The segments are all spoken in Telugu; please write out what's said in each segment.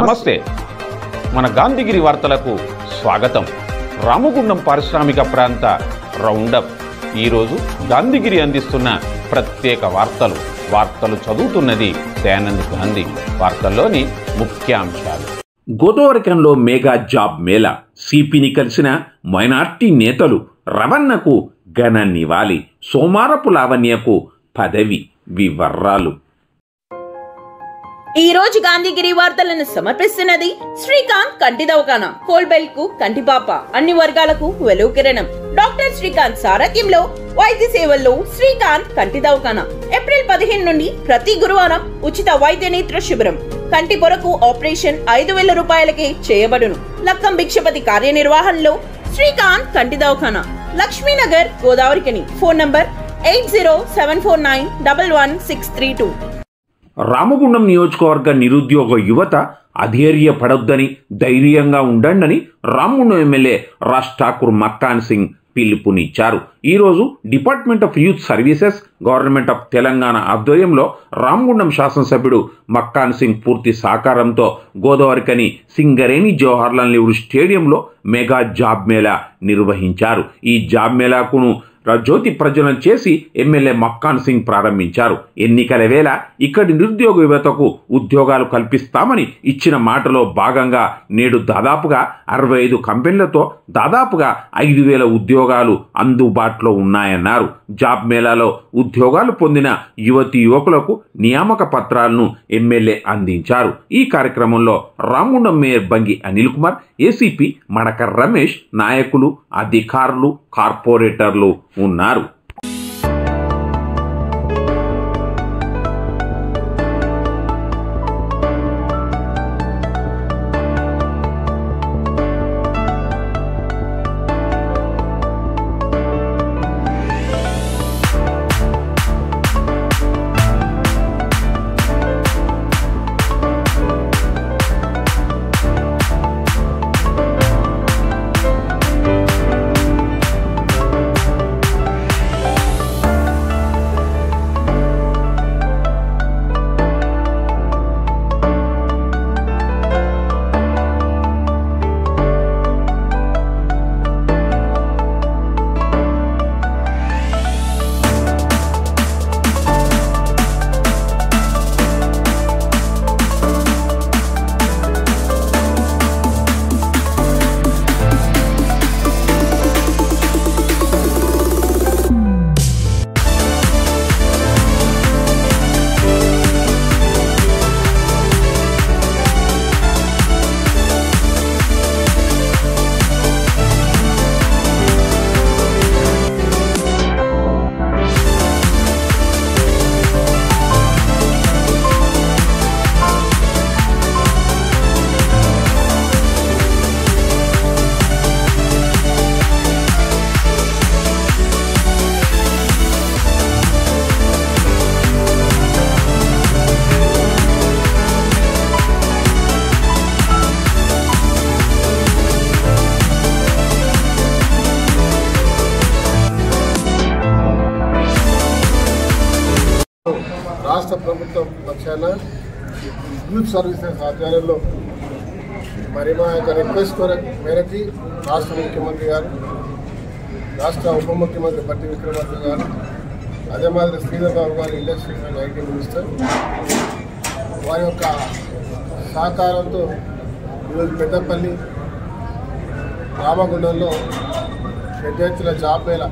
నమస్తే. మన గాంధీగిరి వార్తలకు స్వాగతం. రామగుండం పారిశ్రామిక ప్రాంత రౌండప్. ఈరోజు గాంధీగిరి అందిస్తున్న ప్రత్యేక వార్తలు చదువుతున్నది దయానంద్ గాంధీ. వార్తల్లోని ముఖ్యాంశాలు. గోదావరికంలో మెగా జాబ్ మేళా. సిపిని కలిసిన మైనార్టీ నేతలు. రవణకు ఘన నివాళి. సోమారపు లావణ్యకు పదవి వివరాలు. ఈ రోజు గాంధీగిరి వార్తలను సమర్పిస్తున్నది శ్రీకాంత్ కంటి దవాఖానా. కోల్బెల్ కు కంటిపాప. అన్ని వర్గాలకు వెలుగు కిరణం. డాక్టర్ శ్రీకాంత్ సారథ్యంలో వైద్య సేవల్లో శ్రీకాంత్ కంటి దవాఖానా. ఏప్రిల్ 15 నుండి ప్రతి గురువారం ఉచిత వైద్య నేత్ర శిబిరం. కంటి పొరకు ఆపరేషన్ 5,000 రూపాయలకే చేయబడును. లక్కం భిక్షపతి కార్యనిర్వహణలో శ్రీకాంత్ కంటి దవాఖానా. లక్ష్మీనగర్, గోదావరికని. Phone number 8074911632. రామగుండం నియోజకవర్గ నిరుద్యోగ యువత అధైర్యపడొద్దని, ధైర్యంగా ఉండండి రామగుండం ఎమ్మెల్యే రాజ్ ఠాకూర్ మక్కాన్ సింగ్ పిలుపునిచ్చారు. ఈరోజు department of youth services, government of Telangana ఆధ్వర్యంలో రామగుండం శాసనసభ్యుడు మక్కాన్ సింగ్ పూర్తి సహకారంతో గోదావరికని సింగరేణి జవహర్లాల్ నెహ్రూ స్టేడియంలో మెగా జాబ్ మేళా నిర్వహించారు. ఈ జాబ్ మేళాకును జ్యోతి ప్రజ్వలన చేసి ఎమ్మెల్యే మక్కాన్ సింగ్ ప్రారంభించారు. ఎన్నికల వేళ ఇక్కడి నిరుద్యోగ యువతకు ఉద్యోగాలు కల్పిస్తామని ఇచ్చిన మాటలో భాగంగా నేడు దాదాపుగా 65 కంపెనీలతో దాదాపుగా 5,000 ఉద్యోగాలు అందుబాటులో ఉన్నాయన్నారు. జాబ్ మేళాలో ఉద్యోగాలు పొందిన యువతీ యువకులకు నియామక పత్రాలను ఎమ్మెల్యే అందించారు. ఈ కార్యక్రమంలో రామగుండం మేయర్ బంగి అనిల్ కుమార్, ఏసీపీ మడక రమేష్, నాయకులు, అధికారులు, కార్పొరేటర్లు ఉన్నారు. రాష్ట్ర ప్రభుత్వం పక్షాన యూత్ సర్వీసెస్ ఆధ్వర్యంలో మరి మా యొక్క రిక్వెస్ట్ మేరకి రాష్ట్ర ముఖ్యమంత్రి గారు, రాష్ట్ర ఉప ముఖ్యమంత్రి బట్టి విక్రమార్క గారు, అదే మాదిరి శ్రీధర్ బాబు గారు, ఇండస్ట్రీస్ అండ్ ఐటీ మినిస్టర్, వారి యొక్క సహకారంతో ఈరోజు పెద్దపల్లి, రామగుండంలో పెద్ద ఎత్తున జాబ్ మేళా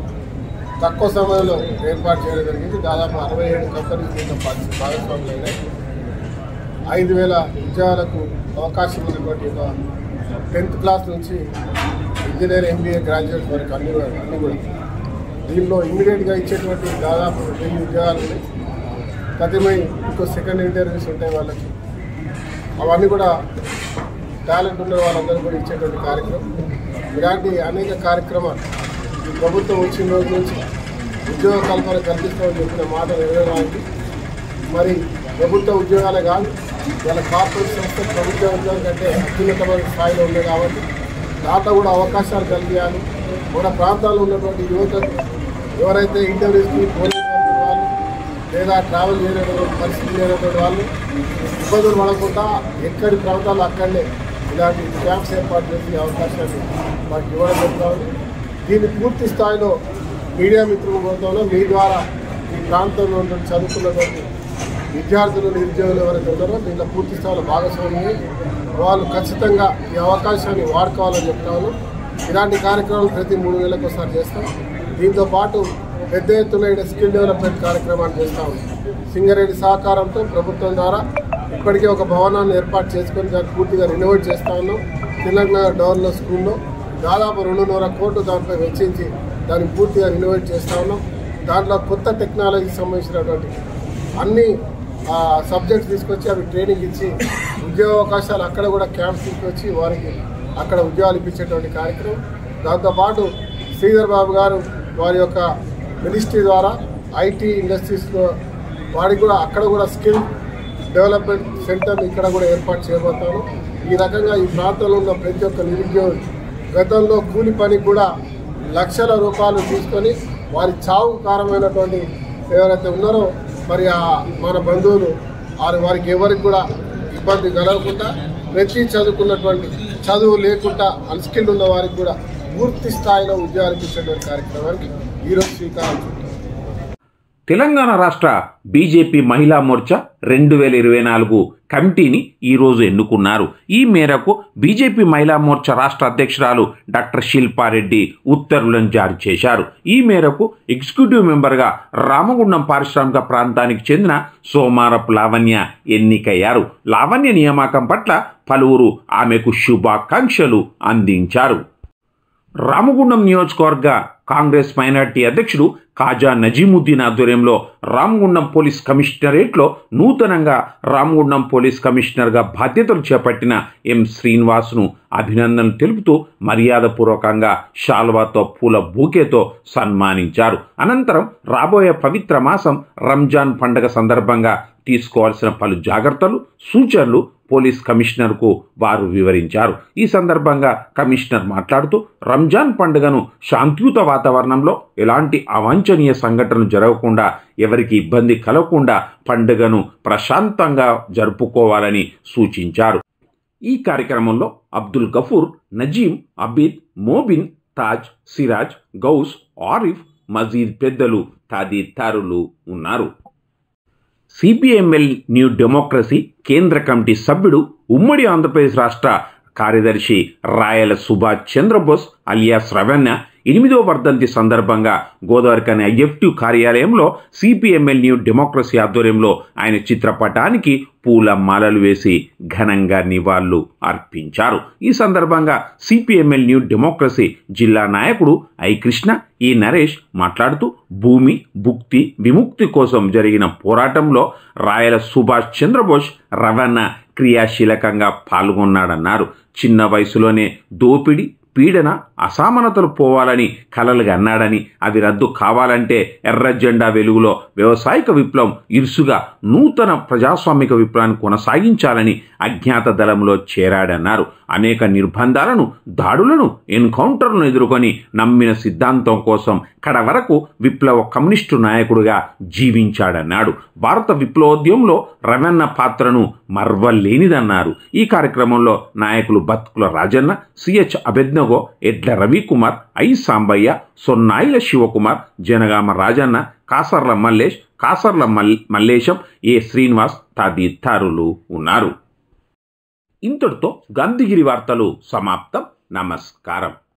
తక్కువ సమయంలో ఏర్పాటు చేయడం జరిగింది. దాదాపు 67 కంపెనీలు దీంట్లో భాగస్వాములైనాయి. 5,000 ఉద్యోగాలకు అవకాశం ఉన్నటువంటి 10th క్లాస్ నుంచి ఇంజనీర్, ఎంబీఏ గ్రాడ్యుయేట్స్ వరకు అన్ని కూడా దీనిలో ఇమ్మీడియట్గా ఇచ్చేటువంటి దాదాపు 1000 ఉద్యోగాలు ఉన్నాయి. ప్రతిమై ఇంకో సెకండ్ ఇంటర్వ్యూస్ ఉంటాయి వాళ్ళకి. అవన్నీ కూడా టాలెంట్ ఉన్న వాళ్ళందరూ కూడా ఇచ్చేటువంటి కార్యక్రమం. ఇలాంటి అనేక కార్యక్రమాలు ఈ ప్రభుత్వం వచ్చిన రోజు నుంచి ఉద్యోగ కల్పన కల్పిస్తామని చెప్పిన మాట నెరవేరాలి. మరి ప్రభుత్వ ఉద్యోగాలే కాదు, వాళ్ళ కార్పొరేట్ సంస్థ ప్రభుత్వ ఉద్యోగం కంటే అత్యున్నతమైన స్థాయిలో ఉన్నాయి కాబట్టి దాంట్లో కూడా అవకాశాలు కలిగించాలి. మన ప్రాంతాల్లో ఉన్నటువంటి యువతకు ఎవరైతే ఇంటర్వ్యూస్కి పోలేని వాళ్ళు లేదా ట్రావెల్ చేయలేనటువంటి పరిస్థితి లేనటువంటి వాళ్ళు ఇబ్బందులు పడకుండా ఎక్కడి ప్రాంతాల్లో అక్కడనే ఇలాంటి క్యాంప్స్ ఏర్పాటు చేసే అవకాశాన్ని మాకు ఇవ్వడం జరుగుతుంది. దీన్ని పూర్తి స్థాయిలో మీడియా మిత్రులు కోరుతాను. మీ ద్వారా ఈ ప్రాంతంలో ఉన్నటువంటి చదువుకున్నటువంటి విద్యార్థులు నిరుద్యోగులు ఎవరైతే ఉన్నారో దీంట్లో పూర్తి స్థాయిలో భాగస్వామ్యం వాళ్ళు ఖచ్చితంగా ఈ అవకాశాన్ని వాడుకోవాలని చెప్తాను. ఇలాంటి కార్యక్రమాలు ప్రతి 3 నెలలకు ఒకసారి చేస్తాం. దీంతో పాటు పెద్ద ఎత్తున ఇక్కడ స్కిల్ డెవలప్మెంట్ కార్యక్రమాలు చేస్తాము. సింగరేణి సహకారంతో ప్రభుత్వం ద్వారా ఇప్పటికే ఒక భవనాన్ని ఏర్పాటు చేసుకొని దాన్ని పూర్తిగా రెనోవేట్ చేస్తా ఉన్నాం. తెలంగాణ డోర్లో స్కూల్లో దాదాపు 2.5 కోట్లు దాంట్లో వెచ్చించి దాన్ని పూర్తిగా రెనోవేట్ చేస్తా ఉన్నాం. దాంట్లో కొత్త టెక్నాలజీకి సంబంధించినటువంటి అన్ని సబ్జెక్ట్స్ తీసుకొచ్చి అవి ట్రైనింగ్ ఇచ్చి ఉద్యోగ అవకాశాలు అక్కడ కూడా క్యాంప్స్ తీసుకొచ్చి వారికి అక్కడ ఉద్యోగాలు ఇప్పించేటువంటి కార్యక్రమం. దాంతోపాటు శ్రీధర్ బాబు గారు వారి యొక్క మినిస్ట్రీ ద్వారా ఐటీ ఇండస్ట్రీస్లో వారికి కూడా అక్కడ కూడా స్కిల్ డెవలప్మెంట్ సెంటర్ ఇక్కడ కూడా ఏర్పాటు చేయబోతాను. ఈ రకంగా ఈ ప్రాంతంలో ఉన్న ప్రతి ఒక్క నిరుద్యోగి గతంలో కూలి పనికి కూడా లక్షల రూపాయలు తీసుకొని వారి చావు కారణమైనటువంటి ఎవరైతే ఉన్నారో మరి మన బంధువులు వారికి ఎవరికి కూడా ఇబ్బంది కలగకుండా ప్రతి చదువుకున్నటువంటి చదువు లేకుండా అన్స్కిల్డ్ ఉన్న వారికి కూడా పూర్తి స్థాయిలో ఉద్యోగాలు ఇచ్చేటువంటి కార్యక్రమానికి ఈరోజు శ్రీకారం చుట్టారు. తెలంగాణ రాష్ట్ర బీజేపీ మహిళా మోర్చా 2024 కమిటీని ఈరోజు ఎన్నుకున్నారు. ఈ మేరకు బీజేపీ మహిళా మోర్చా రాష్ట్ర అధ్యక్షురాలు డాక్టర్ శిల్పారెడ్డి ఉత్తర్వులను జారీ చేశారు. ఈ మేరకు ఎగ్జిక్యూటివ్ మెంబర్గా రామగుండం పారిశ్రామిక ప్రాంతానికి చెందిన సోమారపు లావణ్య ఎన్నికయ్యారు. లావణ్య నియామకం పట్ల పలువురు ఆమెకు శుభాకాంక్షలు అందించారు. రామగుండం నియోజకవర్గ కాంగ్రెస్ మైనార్టీ అధ్యక్షుడు కాజా నజీముద్దీన్ ఆధ్వర్యంలో రామగుండం పోలీస్ కమిషనరేట్లో నూతనంగా రామగుండం పోలీస్ కమిషనర్గా బాధ్యతలు చేపట్టిన ఎం శ్రీనివాస్ను అభినందనలు తెలుపుతూ మర్యాదపూర్వకంగా శాల్వాతో పూల బూకేతో సన్మానించారు. అనంతరం రాబోయే పవిత్ర మాసం రంజాన్ పండుగ సందర్భంగా తీసుకోవాల్సిన పలు జాగ్రత్తలు, సూచనలు పోలీస్ కమిషనర్కు వారు వివరించారు. ఈ సందర్భంగా కమిషనర్ మాట్లాడుతూ రంజాన్ పండుగను శాంతియుత వాతావరణంలో ఎలాంటి అవాంఛనీయ సంఘటనలు జరగకుండా, ఎవరికి ఇబ్బంది కలగకుండా పండుగను ప్రశాంతంగా జరుపుకోవాలని సూచించారు. ఈ కార్యక్రమంలో అబ్దుల్ గఫూర్, నజీం, అబీద్, మోబిన్, తాజ్, సిరాజ్, గౌస్, ఆరిఫ్, మజీద్ పెద్దలు తదితరులు ఉన్నారు. సిపిఎంఎల్ న్యూ డెమోక్రసీ కేంద్ర కమిటీ సభ్యుడు, ఉమ్మడి ఆంధ్రప్రదేశ్ రాష్ట్ర కార్యదర్శి రాయల సుభాష్ చంద్రబోస్ అలియాస్ రవణ 8వ వర్ధంతి సందర్భంగా గోదావరికని ఐఎఫ్టి కార్యాలయంలో సిపిఎంఎల్ న్యూ డెమోక్రసీ ఆధ్వర్యంలో ఆయన చిత్రపటానికి పూల మాలలు వేసి ఘనంగా నివాళులు అర్పించారు. ఈ సందర్భంగా సిపిఎంఎల్ న్యూ డెమోక్రసీ జిల్లా నాయకుడు ఐ కృష్ణ, ఈ నరేష్ మాట్లాడుతూ భూమి, భుక్తి, విముక్తి కోసం జరిగిన పోరాటంలో రాయల సుభాష్ చంద్రబోస్ రవణ క్రియాశీలకంగా పాల్గొన్నాడన్నారు. చిన్న వయసులోనే దోపిడీ, పీడన, అసమానతలు పోవాలని కలలుగా అన్నాడని, అవి రద్దు కావాలంటే ఎర్ర జెండా వెలుగులో వ్యవసాయక విప్లవం ఇరుసుగా నూతన ప్రజాస్వామిక విప్లవాన్ని కొనసాగించాలని అజ్ఞాత దళంలో చేరాడన్నారు. అనేక నిర్బంధాలను, దాడులను, ఎన్కౌంటర్లను ఎదుర్కొని నమ్మిన సిద్ధాంతం కోసం కడవరకు విప్లవ కమ్యూనిస్టు నాయకుడిగా జీవించాడన్నాడు. భారత విప్లవోద్యమంలో రవణ పాత్రను మర్వలేనిదన్నారు. ఈ కార్యక్రమంలో నాయకులు బత్కుల రాజన్న, సిహెచ్ అభిజ్ఞగో, ఎడ్ల రవికుమార్, ఐ సాంబయ్య, సొన్నాయిల శివకుమార్, జనగామ రాజన్న, కాసర్ల మల్లేష్, కాసర్ల మల్లేశం, ఏ శ్రీనివాస్ తదితరులు ఉన్నారు. ఇంతటితో గాంధీగిరి వార్తలు సమాప్తం. నమస్కారం.